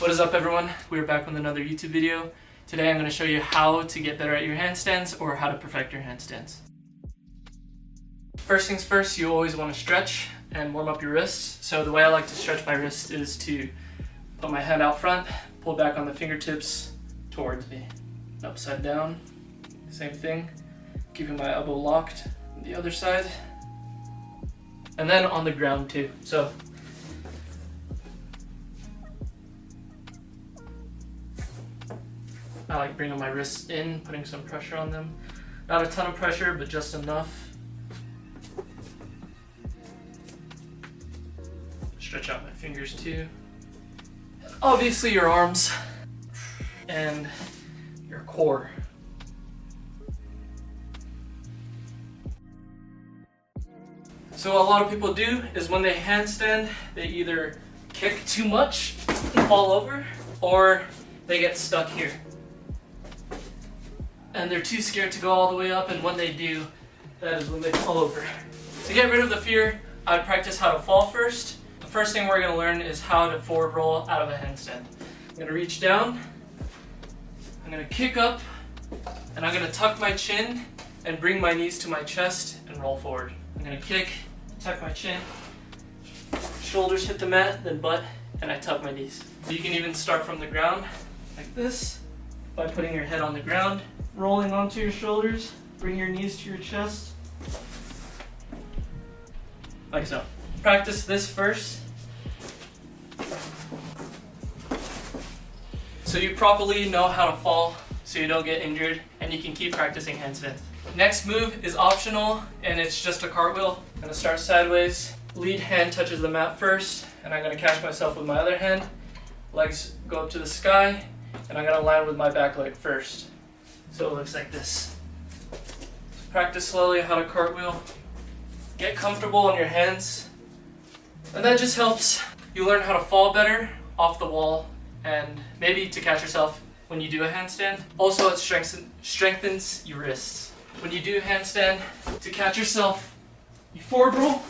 What is up, everyone? We're back with another YouTube video. Today I'm going to show you how to get better at your handstands, or how to perfect your handstands. First things first, you always want to stretch and warm up your wrists. So the way I like to stretch my wrists is to put my hand out front, pull back on the fingertips towards me. Upside down, same thing. Keeping my elbow locked on the other side. And then on the ground too. So I like bringing my wrists in, putting some pressure on them. Not a ton of pressure, but just enough. Stretch out my fingers too. Obviously your arms and your core. So a lot of people do is when they handstand, they either kick too much and fall over, or they get stuck here. And they're too scared to go all the way up, and when they do, that is when they fall over. To get rid of the fear, I'd practice how to fall first. The first thing we're going to learn is how to forward roll out of a handstand. I'm going to reach down, I'm going to kick up, and I'm going to tuck my chin and bring my knees to my chest and roll forward. I'm going to kick, tuck my chin, shoulders hit the mat, then butt, and I tuck my knees. You can even start from the ground like this by putting your head on the ground, rolling onto your shoulders, bring your knees to your chest, like so. Practice this first, so you properly know how to fall so you don't get injured, and you can keep practicing handstands. Next move is optional, and it's just a cartwheel. I'm going to start sideways. Lead hand touches the mat first, and I'm going to catch myself with my other hand. Legs go up to the sky, and I'm going to land with my back leg first. So it looks like this. Practice slowly how to cartwheel. Get comfortable on your hands. And that just helps you learn how to fall better off the wall, and maybe to catch yourself when you do a handstand. Also, it strengthens your wrists. When you do handstand, to catch yourself, you forward roll.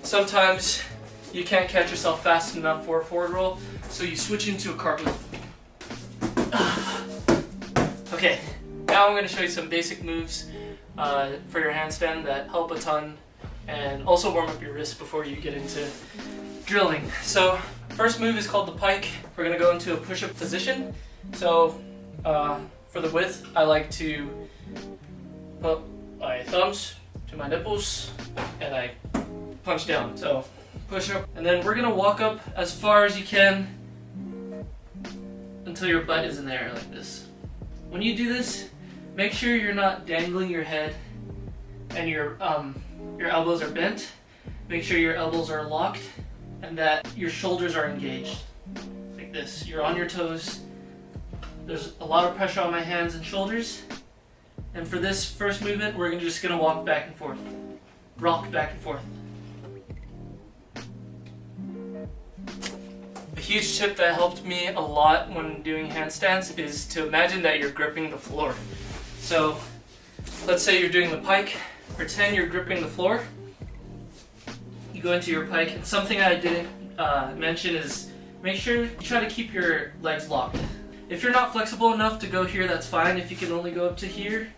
Sometimes you can't catch yourself fast enough for a forward roll, so you switch into a cartwheel. Okay, now I'm going to show you some basic moves for your handstand that help a ton, and also warm up your wrists before you get into drilling. So first move is called the pike. We're going to go into a push-up position. So for the width, I like to put my thumbs to my nipples and I punch down. So push up, and then we're going to walk up as far as you can until your butt is in the air like this. When you do this, make sure you're not dangling your head and your elbows are bent. Make sure your elbows are locked and that your shoulders are engaged. Like this. You're on your toes. There's a lot of pressure on my hands and shoulders. And for this first movement, we're just going to walk back and forth. Rock back and forth. A huge tip that helped me a lot when doing handstands is to imagine that you're gripping the floor. So let's say you're doing the pike. Pretend you're gripping the floor. You go into your pike, and something I didn't mention is make sure you try to keep your legs locked. If you're not flexible enough to go here, that's fine. If you can only go up to here,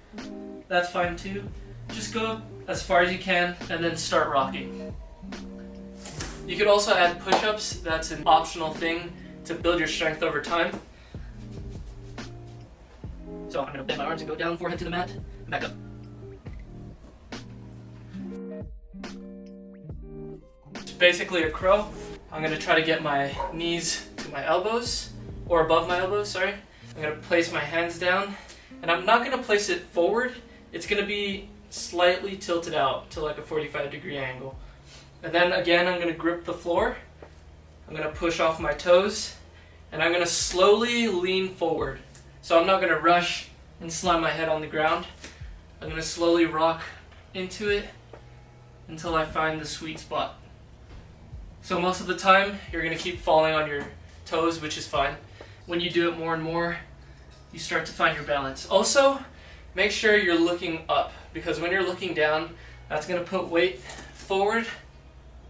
that's fine too. Just go up as far as you can and then start rocking. You could also add push-ups. That's an optional thing to build your strength over time. So I'm going to bend my arms and go down, forehead to the mat, and back up. It's basically a crow. I'm going to try to get my knees to my elbows, or above my elbows, sorry. I'm going to place my hands down, and I'm not going to place it forward. It's going to be slightly tilted out to like a 45-degree angle. And then again, I'm going to grip the floor. I'm going to push off my toes, and I'm going to slowly lean forward. So I'm not going to rush and slam my head on the ground. I'm going to slowly rock into it until I find the sweet spot. So most of the time, you're going to keep falling on your toes, which is fine. When you do it more and more, you start to find your balance. Also, make sure you're looking up, because when you're looking down, that's going to put weight forward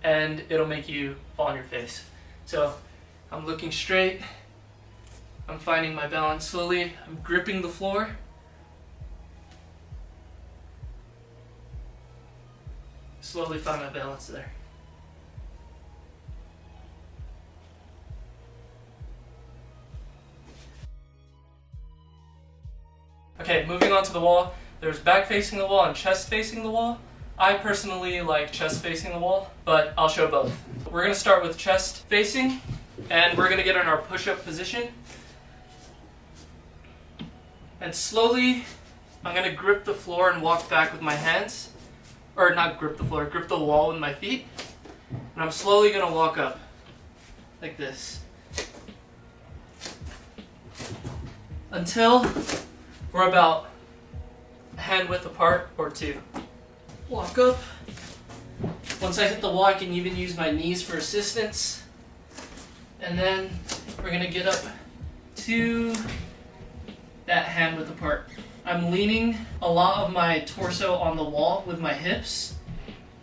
and it'll make you fall on your face. So I'm looking straight. I'm finding my balance slowly. I'm gripping the floor. Slowly find my balance there. Okay, moving on to the wall. There's back facing the wall and chest facing the wall. I personally like chest facing the wall, but I'll show both. We're gonna start with chest facing, and we're gonna get in our push-up position. And slowly, I'm gonna grip the floor and walk back with my hands. Or not grip the floor, grip the wall with my feet. And I'm slowly gonna walk up, like this. Until we're about a hand width apart or two. Walk up. Once I hit the wall, I can even use my knees for assistance. And then we're gonna get up to that hand width apart. I'm leaning a lot of my torso on the wall with my hips,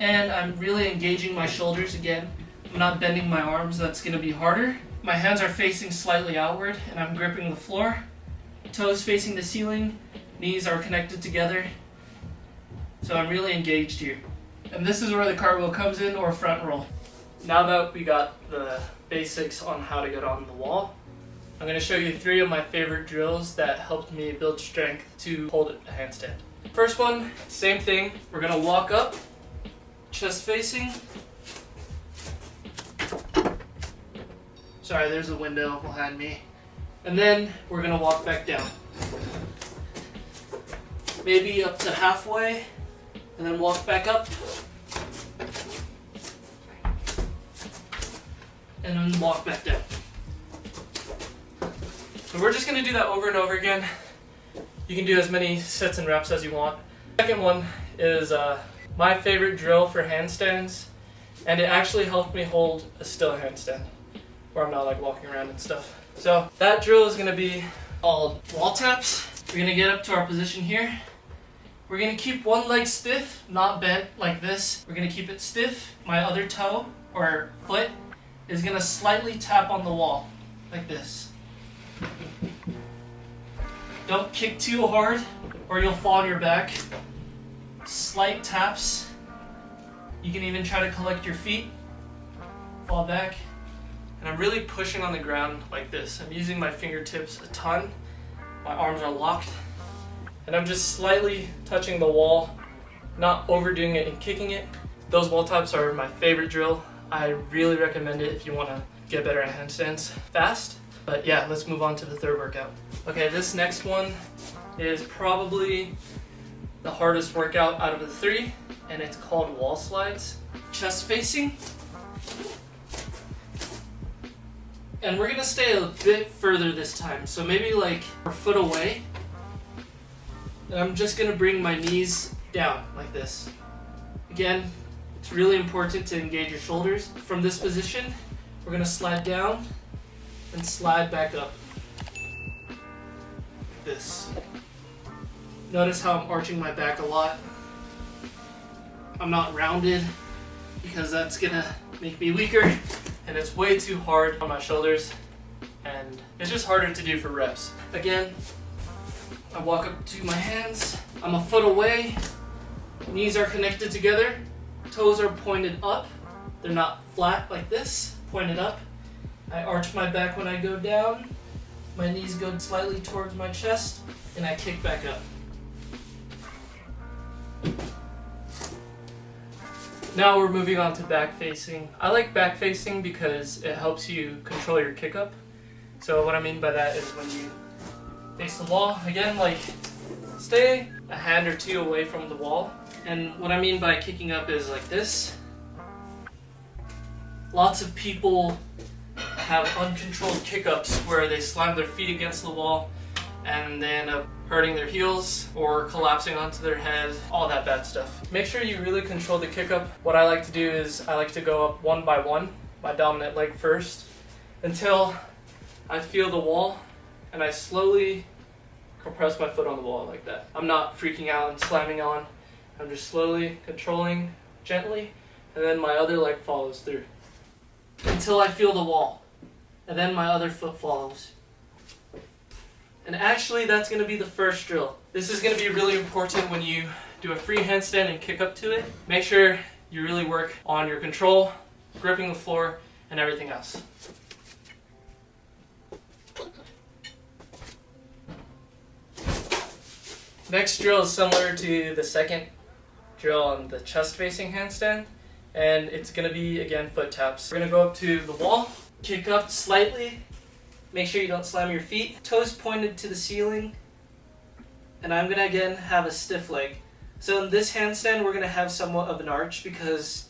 and I'm really engaging my shoulders again. I'm not bending my arms, that's gonna be harder. My hands are facing slightly outward, and I'm gripping the floor. Toes facing the ceiling, knees are connected together. So I'm really engaged here. And this is where the cartwheel comes in, or front roll. Now that we got the basics on how to get on the wall, I'm going to show you 3 of my favorite drills that helped me build strength to hold a handstand. First one, same thing. We're going to walk up, chest facing. Sorry, there's a window behind me. And then we're going to walk back down. Maybe up to halfway, and then walk back up. And then walk back down. So we're just going to do that over and over again. You can do as many sets and reps as you want. Second one is my favorite drill for handstands, and it actually helped me hold a still handstand, where I'm not like walking around and stuff. So that drill is going to be called wall taps. We're going to get up to our position here. We're going to keep one leg stiff, not bent like this. We're going to keep it stiff. My other toe or foot is going to slightly tap on the wall like this. Don't kick too hard or you'll fall on your back. Slight taps. You can even try to collect your feet. Fall back. And I'm really pushing on the ground like this. I'm using my fingertips a ton. My arms are locked. And I'm just slightly touching the wall, not overdoing it and kicking it. Those wall taps are my favorite drill. I really recommend it if you want to get better at handstands fast. But yeah, let's move on to the third workout. Okay, this next one is probably the hardest workout out of the 3, and it's called wall slides. Chest facing. And we're gonna stay a bit further this time, so maybe like a foot away. And I'm just gonna bring my knees down like this. Again, it's really important to engage your shoulders. From this position, we're gonna slide down and slide back up. Like this. Notice how I'm arching my back a lot. I'm not rounded because that's gonna make me weaker, and it's way too hard on my shoulders, and it's just harder to do for reps. Again, I walk up to my hands, I'm a foot away, knees are connected together, toes are pointed up, they're not flat like this, pointed up. I arch my back when I go down, my knees go slightly towards my chest, and I kick back up. Now we're moving on to back facing. I like back facing because it helps you control your kick up. So what I mean by that is when you face the wall, again, like stay a hand or 2 away from the wall. And what I mean by kicking up is like this. Lots of people have uncontrolled kick-ups where they slam their feet against the wall and they end up hurting their heels or collapsing onto their head, all that bad stuff. Make sure you really control the kick-up. What I like to do is I like to go up one by one, my dominant leg first, until I feel the wall, and I slowly compress my foot on the wall like that. I'm not freaking out and slamming on. I'm just slowly controlling gently, and then my other leg follows through until I feel the wall. and then my other foot follows. And actually, that's going to be the first drill. This is going to be really important when you do a free handstand and kick up to it. Make sure you really work on your control, gripping the floor, and everything else. Next drill is similar to the second drill on the chest-facing handstand, and it's going to be, again, foot taps. We're going to go up to the wall, kick up slightly, make sure you don't slam your feet, toes pointed to the ceiling, and I'm going to, again, have a stiff leg. So in this handstand, we're going to have somewhat of an arch because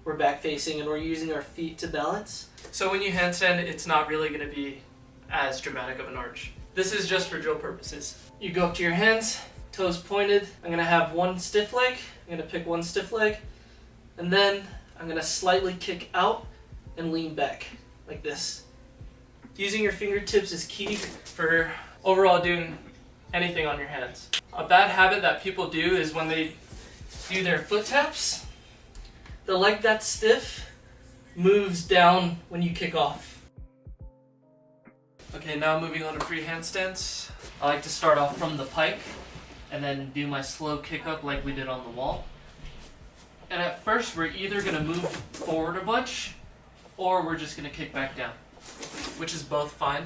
we're back-facing and we're using our feet to balance. So when you handstand, it's not really going to be as dramatic of an arch. This is just for drill purposes. You go up to your hands, toes pointed. I'm going to have one stiff leg. I'm going to pick one stiff leg. And then I'm going to slightly kick out and lean back like this. Using your fingertips is key for overall doing anything on your hands. A bad habit that people do is when they do their foot taps, the leg that's stiff moves down when you kick off. Okay, now moving on to free handstands. I like to start off from the pike and then do my slow kick up like we did on the wall. And at first we're either going to move forward a bunch or we're just going to kick back down, which is both fine.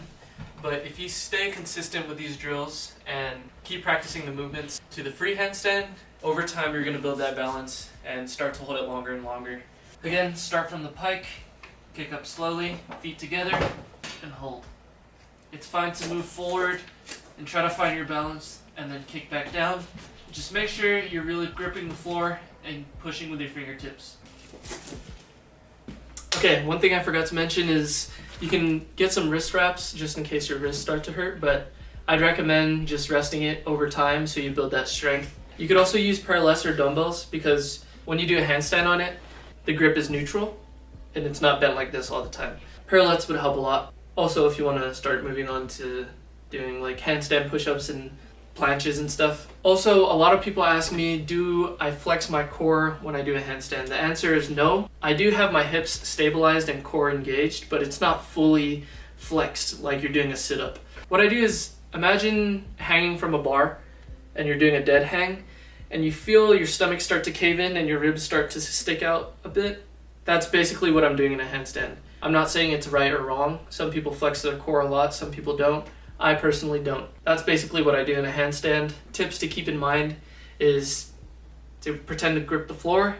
But if you stay consistent with these drills and keep practicing the movements to the free handstand, over time you're going to build that balance and start to hold it longer and longer. Again, start from the pike, kick up slowly, feet together, and hold. It's fine to move forward and try to find your balance and then kick back down. Just make sure you're really gripping the floor and pushing with your fingertips. Okay, one thing I forgot to mention is you can get some wrist wraps just in case your wrists start to hurt, but I'd recommend just resting it over time so you build that strength. You could also use parallettes or dumbbells because when you do a handstand on it, the grip is neutral and it's not bent like this all the time. Parallettes would help a lot. Also, if you want to start moving on to doing like handstand push-ups and planches and stuff. Also, a lot of people ask me, do I flex my core when I do a handstand? The answer is no. I do have my hips stabilized and core engaged, but it's not fully flexed like you're doing a sit-up. What I do is imagine hanging from a bar and you're doing a dead hang and you feel your stomach start to cave in and your ribs start to stick out a bit. That's basically what I'm doing in a handstand. I'm not saying it's right or wrong. Some people flex their core a lot, some people don't. I personally don't. That's basically what I do in a handstand. Tips to keep in mind is to pretend to grip the floor,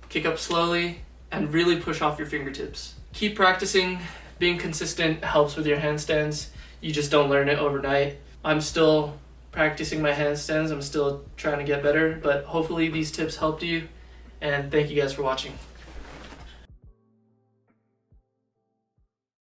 kick up slowly, and really push off your fingertips. Keep practicing. Being consistent helps with your handstands. You just don't learn it overnight. I'm still practicing my handstands. I'm still trying to get better, but hopefully these tips helped you, and thank you guys for watching.